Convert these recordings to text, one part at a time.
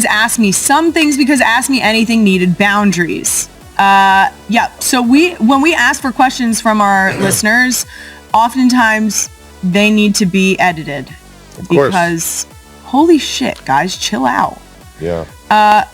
Ask Me Some Things because Ask Me Anything needed boundaries. So when we ask for questions from our listeners, oftentimes they need to be edited. Of course. Because holy shit, guys, chill out. Yeah.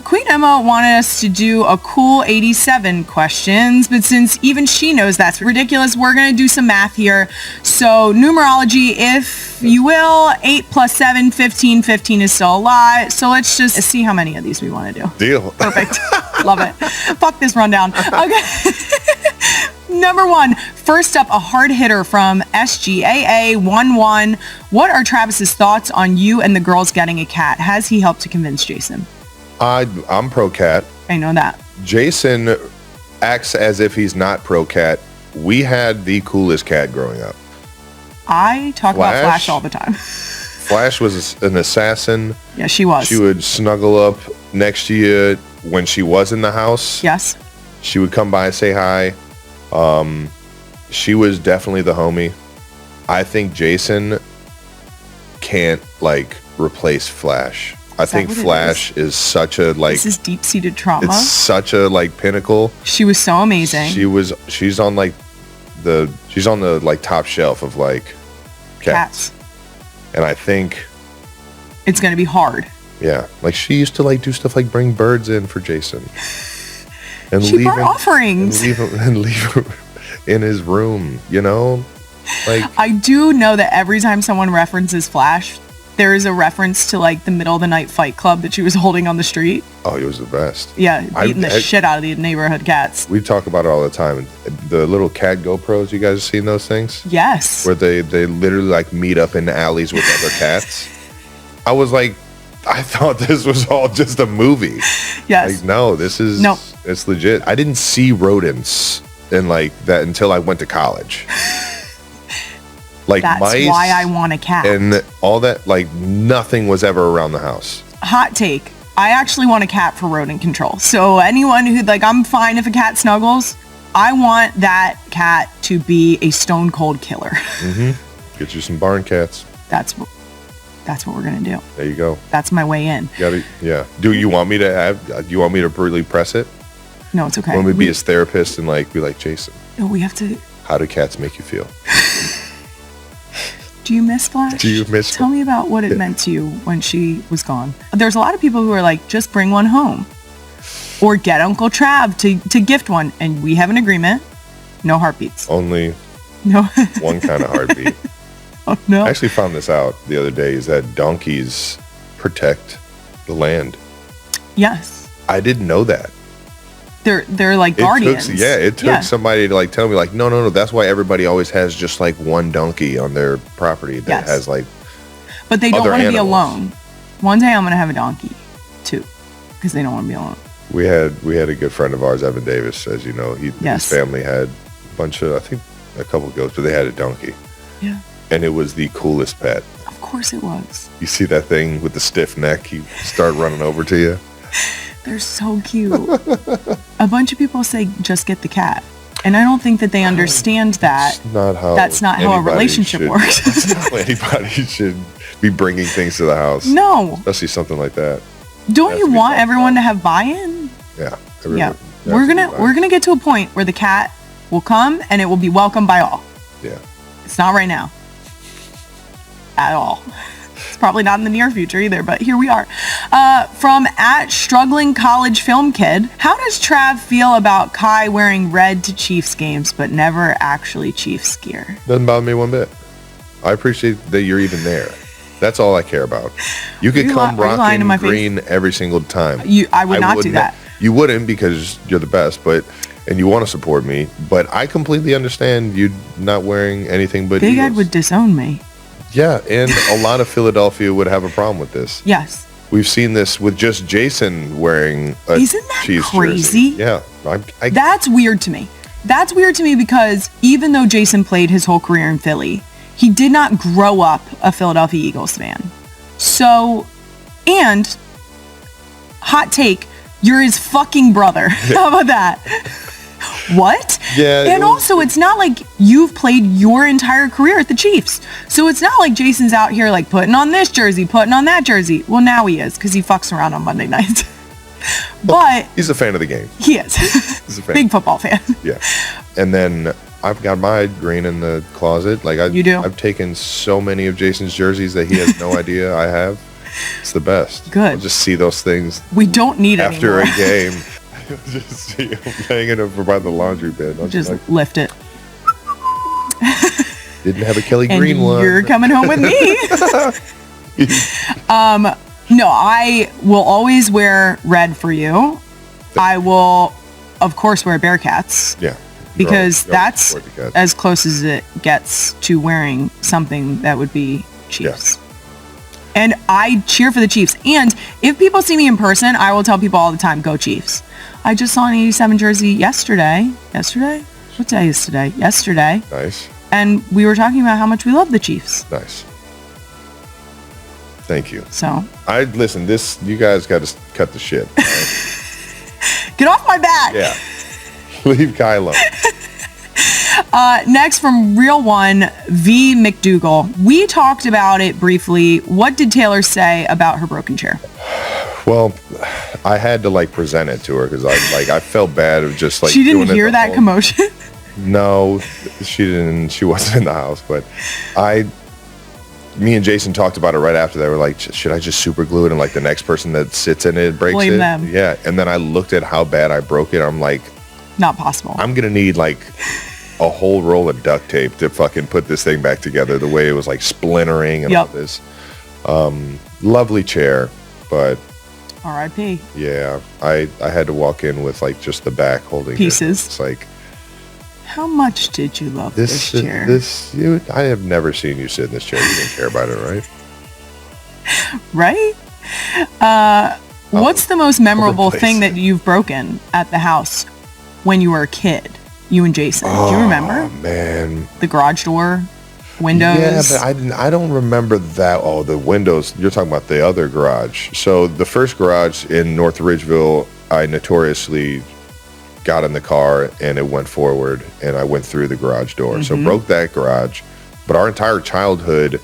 Queen Emma wanted us to do a cool 87 questions, but since even she knows that's ridiculous, we're going to do some math here. So numerology, if you will, 8 plus 7, 15. 15 is still a lot. So let's just see how many of these we want to do. Deal. Perfect. Love it. Fuck this rundown. Okay. Number 1, first up, a hard hitter from SGAA11. What are Travis's thoughts on you and the girls getting a cat? Has he helped to convince Jason? I'm pro cat. I know that. Jason acts as if he's not pro cat. We had the coolest cat growing up. I talk about Flash all the time. Flash was an assassin. Yeah, she was. She would snuggle up next to you when she was in the house. Yes. She would come by and say hi. She was definitely the homie. I think Jason can't replace Flash. I think Flash is such a This is deep-seated trauma. It's such a pinnacle. She was so amazing. She's on the top shelf of cats. And I think it's gonna be hard. Yeah, she used to do stuff like bring birds in for Jason. And she brought offerings. And leave him in his room, I do know that every time someone references Flash, there is a reference to the middle of the night fight club that she was holding on the street. Oh, he was the best. Yeah, beating the shit out of the neighborhood cats. We talk about it all the time. The little cat GoPros, you guys have seen those things? Yes. Where they literally meet up in the alleys with other cats. I was I thought this was all just a movie. Yes. No, this is it's legit. I didn't see rodents in that until I went to college. That's mice why I want a cat. And all that, nothing was ever around the house. Hot take. I actually want a cat for rodent control. So anyone who I'm fine if a cat snuggles. I want that cat to be a stone cold killer. Mm-hmm. Get you some barn cats. That's what we're gonna do. There you go. That's my way in. Yeah. Do you want me to really press it? No, it's okay. Want me to be his therapist and be like, Jason? No, we have to. How do cats make you feel? Do you miss Flash? Tell me about what it meant to you when she was gone. There's a lot of people who are just bring one home. Or get Uncle Trav to gift one. And we have an agreement. No heartbeats. Only no one kind of heartbeat. Oh, no. I actually found this out the other day, is that donkeys protect the land. Yes. I didn't know that. They're like guardians. It took somebody to tell me no, that's why everybody always has just one donkey on their property that has But they don't want to be alone. One day I'm going to have a donkey too, because they don't want to be alone. We had a good friend of ours, Evan Davis, as you know. His family had a bunch of, I think a couple of goats, but they had a donkey. Yeah. And it was the coolest pet. Of course it was. You see that thing with the stiff neck, he start running over to you. They're so cute. A bunch of people say, just get the cat. And I don't think that they understand that. That's not how a relationship works. That's not how anybody should be bringing things to the house. No. Especially something like that. Don't you want everyone to have buy-in? Yeah. Yeah. We're gonna get to a point where the cat will come and it will be welcomed by all. Yeah. It's not right now. At all. It's probably not in the near future either, but here we are. From @struggling college film kid, how does Trav feel about Kai wearing red to Chiefs games, but never actually Chiefs gear? Doesn't bother me one bit. I appreciate that you're even there. That's all I care about. You could come rocking green every single time. I would not do that. You wouldn't, because you're the best, and you want to support me, but I completely understand you not wearing anything but Big Eagles. Ed would disown me. Yeah, and a lot of Philadelphia would have a problem with this. Yes. We've seen this with just Jason wearing a Isn't that Chiefs crazy? jersey. Yeah. That's weird to me. That's weird to me because even though Jason played his whole career in Philly, he did not grow up a Philadelphia Eagles fan. So, and, hot take, you're his fucking brother. How about that? what? Yeah. And also, it's not like you've played your entire career at the Chiefs. So it's not like Jason's out here like putting on this jersey, putting on that jersey. Well, now he is because he fucks around on Monday nights. But he's a fan of the game. He is. He's a fan. Big football fan. Yeah. And then I've got my green in the closet. Like you do? I've taken so many of Jason's jerseys that he has no idea I have. It's the best. Good. I'll just see those things. We don't need it after anymore. A game. Just see him hanging over by the laundry bin. I'll just like, lift it. Didn't have a Kelly and Green one. You're coming home with me. No, I will always wear red for you. I will, of course, wear Bearcats. Yeah. Because that's as close as it gets to wearing something that would be Chiefs. Yeah. And I cheer for the Chiefs. And if people see me in person, I will tell people all the time, go Chiefs. I just saw an 87 jersey yesterday. Yesterday? What day is today? Yesterday. Nice. And we were talking about how much we love the Chiefs. Nice. Thank you. So. Listen, you guys got to cut the shit. Right? Get off my back. Yeah. Leave Kylo. Next from Real One, V. McDougal. We talked about it briefly. What did Taylor say about her broken chair? Well, I had to present it to her because I felt bad of just she didn't hear that commotion. No, she didn't. She wasn't in the house, but me and Jason talked about it right after that. We're like, should I just super glue it and the next person that sits in it breaks Blame it? Them. Yeah. And then I looked at how bad I broke it. I'm like, not possible. I'm going to need a whole roll of duct tape to fucking put this thing back together the way it was splintering and all this. Lovely chair, but R.I.P. Yeah, I had to walk in with just the back holding pieces. It's like, how much did you love this chair? I have never seen you sit in this chair. You didn't care about it, right? Right? What's the most memorable thing that you've broken at the house when you were a kid? You and Jason. Do you remember? Oh, man. The garage door, windows. Yeah, but I don't remember that. Oh, the windows. You're talking about the other garage. So the first garage in North Ridgeville, I notoriously got in the car and it went forward and I went through the garage door. Mm-hmm. So broke that garage. But our entire childhood,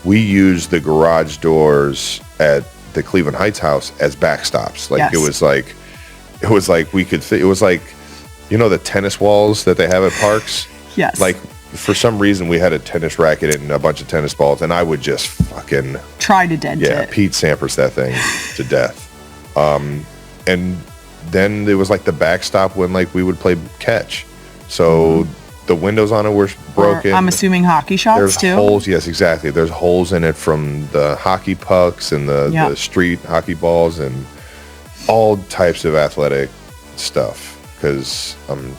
we used the garage doors at the Cleveland Heights house as backstops. Yes. It was like we could, it was like, the tennis walls that they have at parks? Yes. For some reason, we had a tennis racket and a bunch of tennis balls, and I would just fucking... try to dent it. Yeah, Pete Sampras that thing to death. And then it was the backstop when, we would play catch. So the windows on it were broken. Or, I'm assuming hockey shots, There's too? Holes, yes, exactly. There's holes in it from the hockey pucks and the street hockey balls and all types of athletic stuff. Because I'm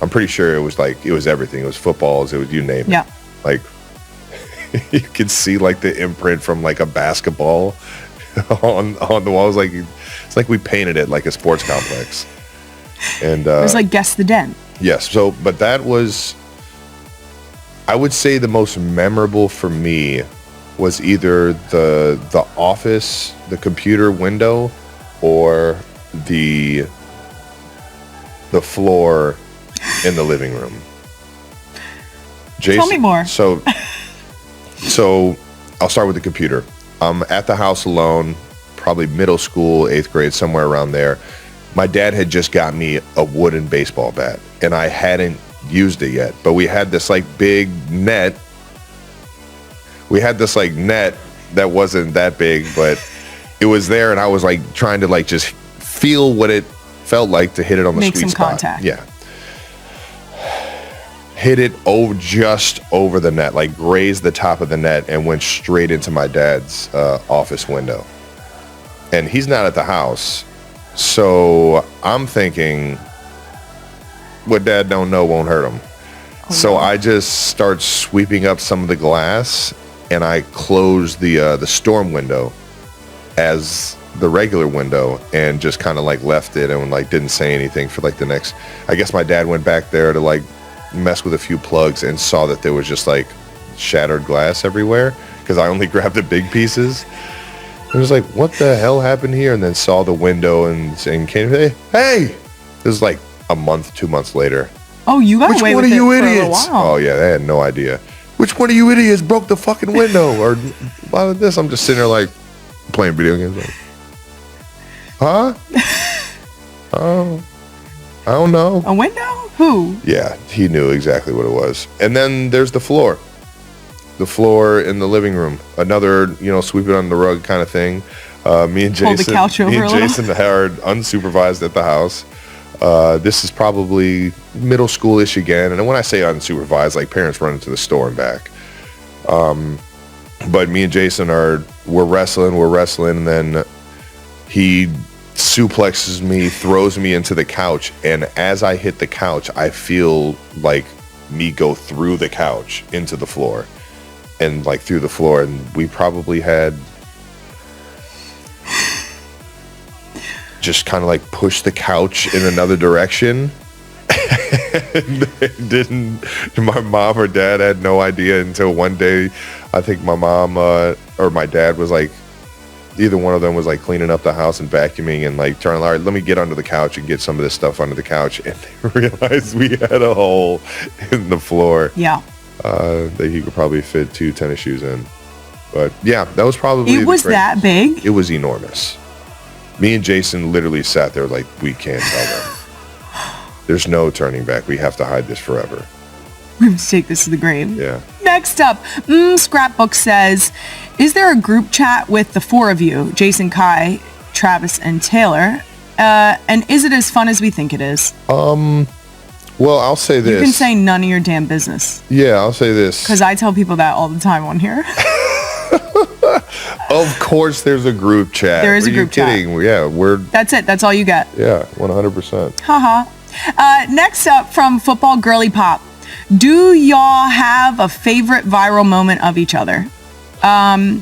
pretty sure it was everything. It was footballs. It was you name it. Yeah. You could see the imprint from a basketball on the walls. It's like we painted it like a sports complex. And it was guess the dent. Yes. So, but that was, I would say the most memorable for me was either the office, the computer window, or the floor in the living room. Jason, tell me more. So I'll start with the computer. I'm at the house alone, probably middle school, 8th grade, somewhere around there. My dad had just got me a wooden baseball bat, and I hadn't used it yet. But we had this big net. We had this net that wasn't that big, but it was there, and I was trying to just feel what it felt like to hit it on the Make sweet some spot. Contact. Yeah. Hit it just over the net, grazed the top of the net and went straight into my dad's office window. And he's not at the house. So I'm thinking what dad don't know won't hurt him. Oh, so no. I just start sweeping up some of the glass and I close the storm window as the regular window and just kind of left it and didn't say anything for the next, I guess my dad went back there to mess with a few plugs and saw that there was just shattered glass everywhere because I only grabbed the big pieces. I was what the hell happened here? And then saw the window and came, hey, it was a month, 2 months later. Oh, you got away with it for a little while. Oh yeah, they had no idea. Which one of you idiots broke the fucking window? Or why did this? I'm just sitting there like playing video games. Like, huh? Oh, I don't know. A window? Who? Yeah, he knew exactly what it was. And then there's the floor. The floor in the living room. Another, sweep it under the rug kind of thing. Me and Jason. Hold the couch over a little. Jason are unsupervised at the house. This is probably middle school-ish again. And when I say unsupervised, like parents running to the store and back. But me and Jason we're wrestling, and then he suplexes me, throws me into the couch. And as I hit the couch, I feel like me go through the couch into the floor and like through the floor. And we probably had just kind of like pushed the couch in another direction. My mom or dad had no idea until one day. I think my mom or my dad was like, either one of them was like cleaning up the house and vacuuming and like turning, all right, let me get under the couch and get some of this stuff under the couch. And they realized we had a hole in the floor. Yeah. That he could probably fit 2 tennis shoes in. But yeah, that was probably It was that big? It was enormous. Me and Jason literally sat there like, we can't tell them. There's no turning back. We have to hide this forever. We must take this to the grave. Yeah. Next up, Scrapbook says, is there a group chat with the 4 of you, Jason, Kai, Travis, and Taylor? And is it as fun as we think it is? Well, I'll say this. You can say none of your damn business. Yeah, I'll say this. Because I tell people that all the time on here. Of course there's a group chat. There is a group chat. Yeah, That's it. That's all you get. Yeah, 100%. Haha. Next up from Football Girly Pop. Do y'all have a favorite viral moment of each other? I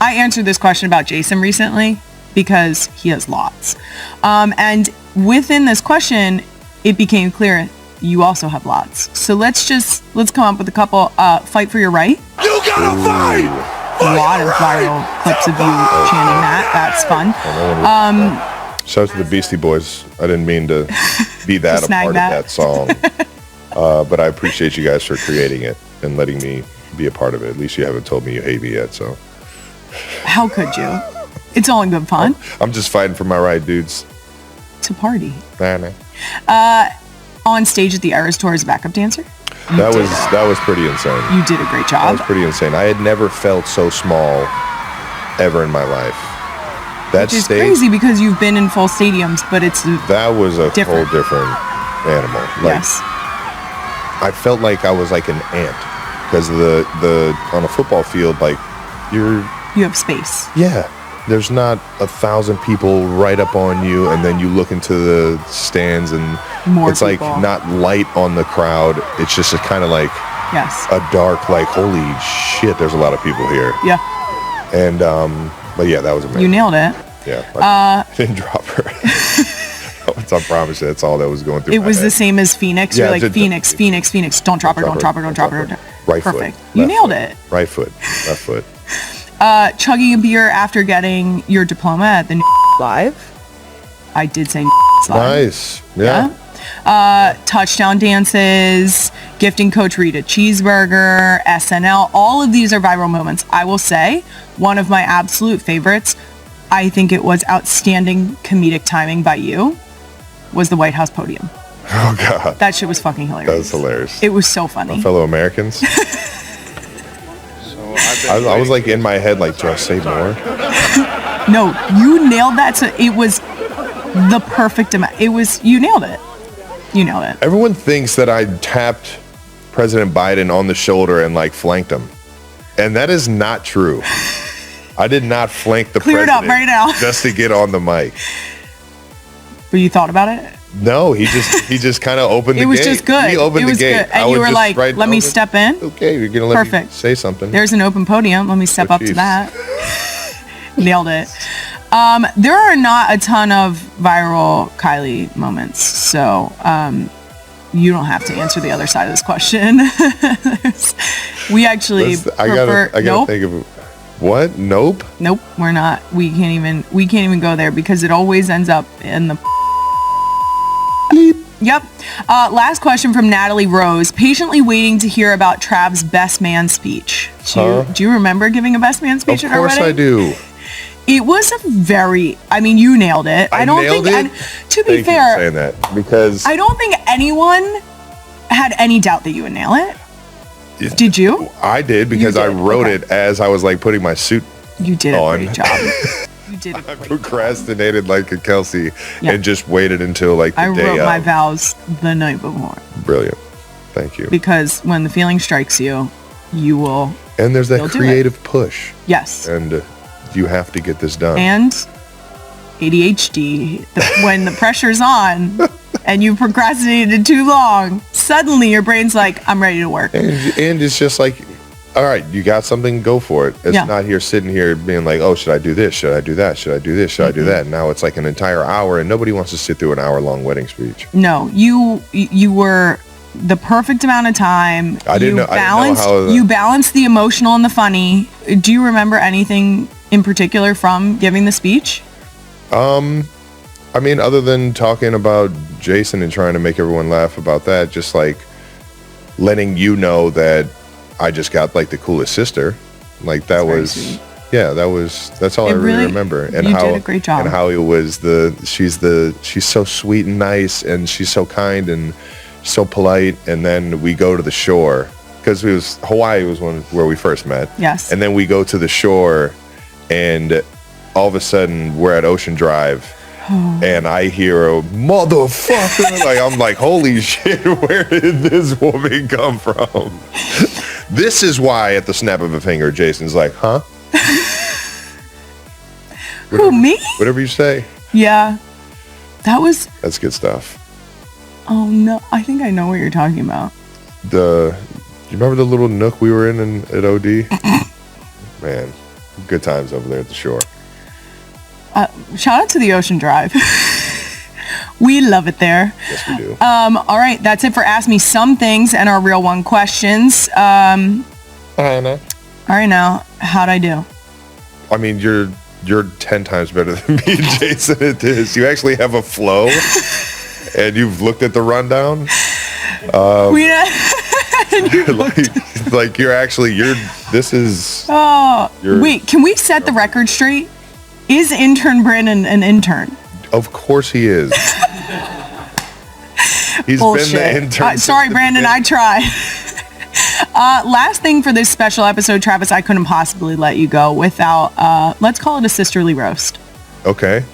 answered this question about Jason recently because he has lots. And within this question, it became clear you also have lots. So let's come up with a couple. Fight for your right. You gotta fight! A lot of viral clips of you chanting that. That's fun. Shout out to the Beastie Boys. I didn't mean to be that a part of that song. But I appreciate you guys for creating it and letting me be a part of it. At least you haven't told me you hate me yet, so. How could you? It's all in good fun. I'm just fighting for my right, dudes. To party. Nah. On stage at the Eras Tour as a backup dancer. That was pretty insane. You did a great job. That was pretty insane. I had never felt so small ever in my life. That Which is stage, crazy because you've been in full stadiums, but it's that was a different. whole different animal. Like, yes. I felt like I was like an ant because the on a football field, like you have space. Yeah. There's not 1,000 people right up on you, and then you look into the stands, and more it's people. like not light on the crowd. It's just a kind of like a dark, like, holy shit, there's a lot of people here. Yeah. And but yeah, that was amazing. You nailed it. Yeah. I didn't drop her. I promise you, that's all that was going through. It was the same as Phoenix. Yeah, You're like Phoenix. Don't drop her. Right Perfect. foot. You nailed it. Right foot. Left foot. Chugging a beer after getting your diploma at the Live. I did say Live. Nice. Yeah. Touchdown dances, gifting Coach Reed a cheeseburger, SNL. All of these are viral moments. I will say one of my absolute favorites, I think it was outstanding comedic timing by you, was the White House podium. Oh, God. That shit was fucking hilarious. That was hilarious. It was so funny. My fellow Americans. I was like in my head, like, do I say more? No, you nailed that. So it was the perfect amount. You nailed it. You nailed it. Everyone thinks that I tapped President Biden on the shoulder and like flanked him. And that is not true. I did not flank the president. Clear it up right now. Just to get on the mic. But you thought about it? No, he just kind of opened the gate. It was just good. He opened the gate. Good. And you were like, let me step in. Okay, you're going to let me say something. There's an open podium. Let me step up to that. Nailed it. There are not a ton of viral Kylie moments, so you don't have to answer the other side of this question. We actually I gotta think of what? Nope. We're not. We can't even go there because it always ends up in the Yep. Last question from Natalie Rose. Patiently waiting to hear about Trav's best man speech. Do you remember giving a best man speech at our wedding? Of course I do. It was a very, you nailed it. I don't think, and to be Thank fair, you for saying that, because I don't think anyone had any doubt that you would nail it. Did you? I did, because I wrote it as I was like putting my suit on. You did a great job. You did. I procrastinated like a Kelce and just waited until like the day I wrote of. my vows the night before. Brilliant. Thank you. Because when the feeling strikes you, you will. And there's that creative push. Yes. And you have to get this done. And ADHD, when the pressure's on and you procrastinated too long, suddenly your brain's like, I'm ready to work. And it's just like, all right, you got something, go for it. It's not here sitting here being like, oh, should I do this? Should I do that? Should I do this? Should I do that? Now it's like an entire hour, and nobody wants to sit through an hour-long wedding speech. No, you were the perfect amount of time. I didn't know how you balanced the emotional and the funny. Do you remember anything in particular from giving the speech? Other than talking about Jason and trying to make everyone laugh about that, just like letting you know that I just got like the coolest sister. Like that's all I really remember. And you did a great job. And how it was she's so sweet and nice, and she's so kind and so polite. And then we go to the shore, because Hawaii was where we first met. Yes. And then we go to the shore, and all of a sudden we're at Ocean Drive. And I hear a motherfucker. I'm like, holy shit, where did this woman come from? This is why at the snap of a finger, Jason's like, huh? Who, me? Whatever you say. Yeah. That's good stuff. Oh, no. I think I know what you're talking about. Do you remember the little nook we were in at OD? Man, good times over there at the shore. Shout out to the Ocean Drive. We love it there. Yes, we do. All right, that's it for Ask Me Some Things and our Real One questions. All right, now, how'd I do? You're 10 times better than me and Jason at this. You actually have a flow, and you've looked at the rundown. Wait, can we set the record straight? Is intern Brandon an intern? Of course he is. He's Bullshit. been the intern. Sorry, Brandon, I tried. Last thing for this special episode, Travis, I couldn't possibly let you go without, let's call it a sisterly roast. Okay.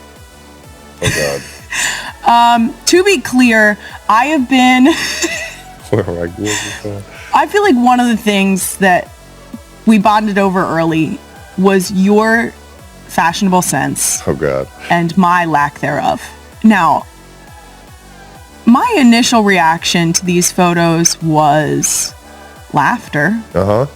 Oh, God. To be clear, I have been... I feel like one of the things that we bonded over early was your fashionable sense. Oh, God. And my lack thereof. Now, my initial reaction to these photos was laughter. Uh-huh.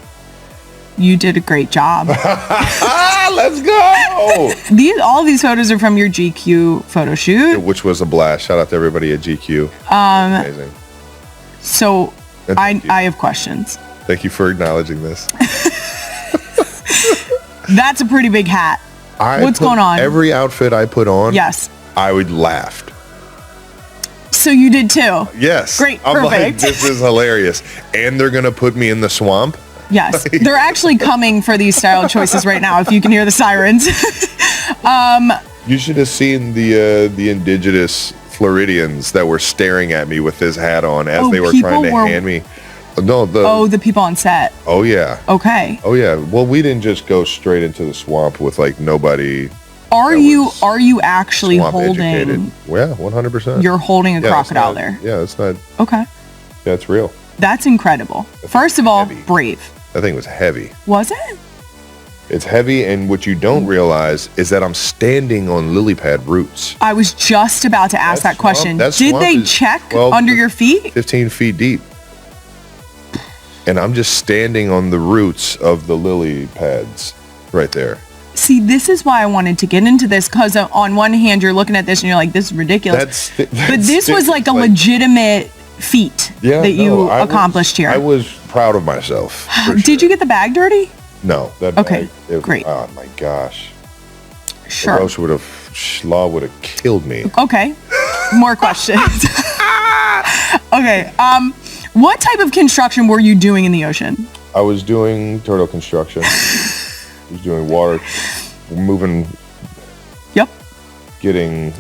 You did a great job. Let's go! All of these photos are from your GQ photo shoot. Which was a blast. Shout out to everybody at GQ. Amazing. So, I have questions. Thank you for acknowledging this. That's a pretty big hat. What's going on? Every outfit I put on, yes, I would laughed. So you did too? Yes. Great, I'm perfect. Like, this is hilarious. And they're going to put me in the swamp? Yes. They're actually coming for these style choices right now, if you can hear the sirens. You should have seen the indigenous Floridians that were staring at me with this hat on as they were trying to hand me. No, the people on set. Oh, yeah. Okay. Oh, yeah. Well, we didn't just go straight into the swamp with like nobody. Are you actually holding? Educated. Yeah, 100%. You're holding a crocodile there. Yeah, it's not. Okay. Yeah, it's real. That's incredible. First of all, brave. That thing was heavy. Was it? It's heavy, and what you don't realize is that I'm standing on lily pad roots. I was just about to ask that question. Did they check under your feet? 15 feet deep. And I'm just standing on the roots of the lily pads right there. See, this is why I wanted to get into this, because on one hand, you're looking at this and you're like, this is ridiculous. But this was like a legitimate feat that you accomplished here. I was proud of myself. Did you get the bag dirty? No. Okay, great. Oh, my gosh. Sure. Or else Slaw would have killed me. Okay. More questions. Okay. What type of construction were you doing in the ocean? I was doing turtle construction. I was doing water, moving, Yep. getting...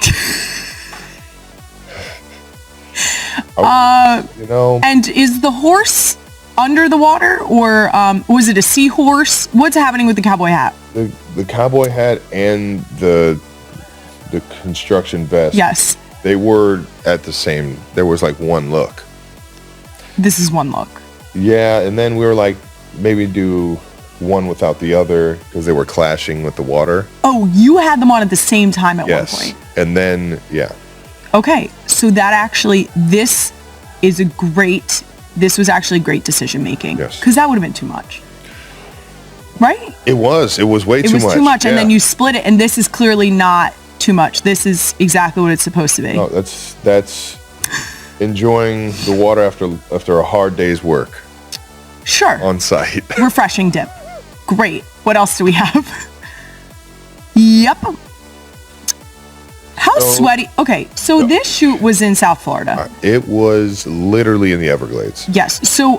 And is the horse under the water, or was it a seahorse? What's happening with the cowboy hat? The cowboy hat and the construction vest. Yes. They were at the same. There was like one look. This is one look. Yeah, and then we were like, maybe do one without the other because they were clashing with the water. Oh, you had them on at the same time at Yes. one point. And then, yeah. Okay, so that actually, this was actually great decision making. Yes. Because that would have been too much. Right? It was way too much. It was too much, and yeah. then you split it, and this is clearly not too much. This is exactly what it's supposed to be. No, that's enjoying the water after a hard day's work. Sure. On site. Refreshing dip. Great. What else do we have? Yep. How sweaty. Okay, so this shoot was in South Florida. It was literally in the Everglades. Yes. So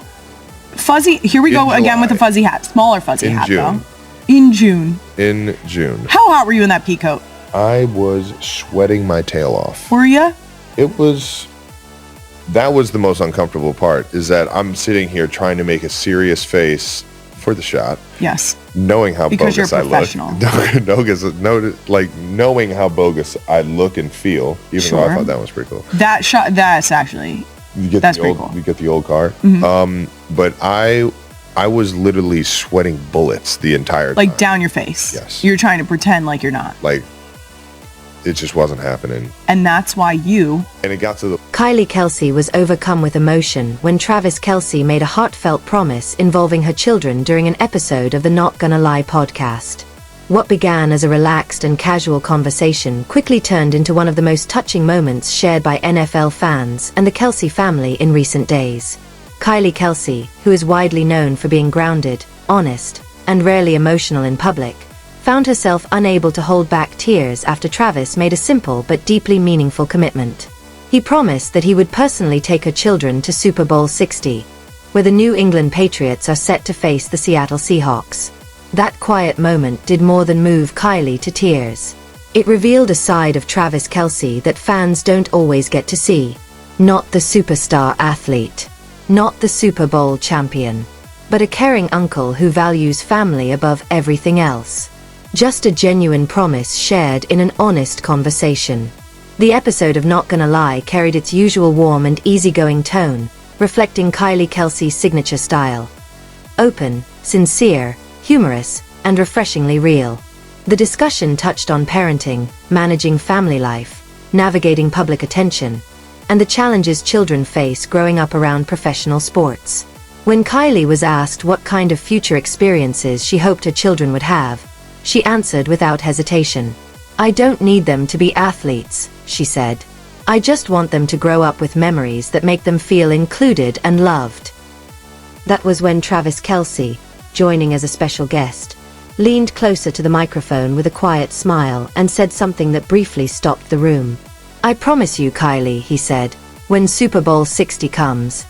fuzzy, here we go again with the fuzzy hat. Smaller fuzzy hat, though. In June. In June. How hot were you in that pea coat? I was sweating my tail off. Were you? That was the most uncomfortable part, is that I'm sitting here trying to make a serious face for the shot. Yes. Knowing how because bogus you're I professional. look. Knowing how bogus I look and feel, even though I thought that was pretty cool. That shot, that's actually, that's pretty cool. You get the old car. Mm-hmm. But I was literally sweating bullets the entire time. Like down your face. Yes. You're trying to pretend like you're not. Like, it just wasn't happening. And that's why And it got to the... Kylie Kelce was overcome with emotion when Travis Kelce made a heartfelt promise involving her children during an episode of the Not Gonna Lie podcast. What began as a relaxed and casual conversation quickly turned into one of the most touching moments shared by NFL fans and the Kelce family in recent days. Kylie Kelce, who is widely known for being grounded, honest, and rarely emotional in public, found herself unable to hold back tears after Travis made a simple but deeply meaningful commitment. He promised that he would personally take her children to Super Bowl 60, where the New England Patriots are set to face the Seattle Seahawks. That quiet moment did more than move Kylie to tears. It revealed a side of Travis Kelce that fans don't always get to see. Not the superstar athlete, not the Super Bowl champion, but a caring uncle who values family above everything else. Just a genuine promise shared in an honest conversation. The episode of Not Gonna Lie carried its usual warm and easygoing tone, reflecting Kylie Kelce's signature style. Open, sincere, humorous, and refreshingly real. The discussion touched on parenting, managing family life, navigating public attention, and the challenges children face growing up around professional sports. When Kylie was asked what kind of future experiences she hoped her children would have, she answered without hesitation. "I don't need them to be athletes," she said. "I just want them to grow up with memories that make them feel included and loved." That was when Travis Kelce, joining as a special guest, leaned closer to the microphone with a quiet smile and said something that briefly stopped the room. "I promise you, Kylie," he said, "when Super Bowl 60 comes,